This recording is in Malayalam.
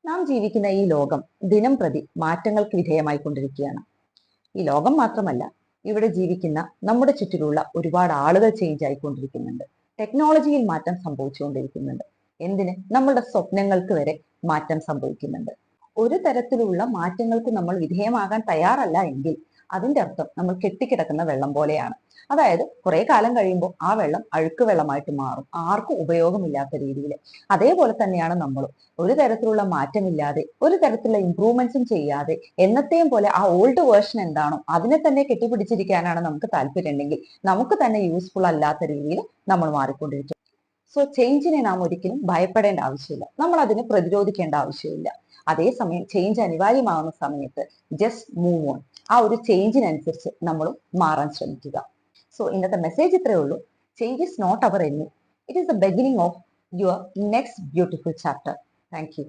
നാം ജീവിക്കുന്ന ഈ ലോകം ദിനം പ്രതി മാറ്റങ്ങൾക്ക് വിധേയമായിക്കൊണ്ടിരിക്കുകയാണ്. ഈ ലോകം മാത്രമല്ല, ഇവിടെ ജീവിക്കുന്ന നമ്മുടെ ചുറ്റിലുള്ള ഒരുപാട് ആളുകൾ ചേഞ്ച് ആയിക്കൊണ്ടിരിക്കുന്നുണ്ട്. ടെക്നോളജിയിൽ മാറ്റം സംഭവിച്ചുകൊണ്ടിരിക്കുന്നുണ്ട്. എന്തിന്? നമ്മളുടെ സ്വപ്നങ്ങൾക്ക് വരെ മാറ്റം സംഭവിക്കുന്നുണ്ട്. ഒരു തരത്തിലുള്ള മാറ്റങ്ങൾക്ക് നമ്മൾ വിധേയമാകാൻ തയ്യാറല്ല എങ്കിൽ അതിന്റെ അർത്ഥം നമ്മൾ കെട്ടിക്കിടക്കുന്ന വെള്ളം പോലെയാണ്. അതായത് കുറെ കാലം കഴിയുമ്പോൾ ആ വെള്ളം അഴുക്ക് വെള്ളമായിട്ട് മാറും, ആർക്കും ഉപയോഗമില്ലാത്ത രീതിയിൽ. അതേപോലെ തന്നെയാണ് നമ്മളും. ഒരു തരത്തിലുള്ള മാറ്റമില്ലാതെ, ഒരു തരത്തിലുള്ള ഇംപ്രൂവ്മെന്റ്സും ചെയ്യാതെ, എന്നത്തെയും പോലെ ആ ഓൾഡ് വേർഷൻ എന്താണോ അതിനെ തന്നെ കെട്ടിപ്പിടിച്ചിരിക്കാനാണ് നമുക്ക് താല്പര്യം ഉണ്ടെങ്കിൽ നമുക്ക് തന്നെ യൂസ്ഫുൾ അല്ലാത്ത രീതിയിൽ നമ്മൾ മാറിക്കൊണ്ടിരിക്കും. സോ ചേഞ്ചിനെ നാം ഒരിക്കലും ഭയപ്പെടേണ്ട ആവശ്യമില്ല, നമ്മൾ അതിനെ പ്രതിരോധിക്കേണ്ട ആവശ്യമില്ല. അതേസമയം ചേഞ്ച് അനിവാര്യമാകുന്ന സമയത്ത് ജസ്റ്റ് മൂവ് ഓൺ. ആ ഒരു ചേഞ്ചിനനുസരിച്ച് നമ്മളും മാറാൻ ശ്രമിക്കുക. സോ ഇന്നത്തെ മെസ്സേജ് ഇത്രയേ ഉള്ളൂ. Change is not our enemy. It is the beginning of your next beautiful chapter. Thank you.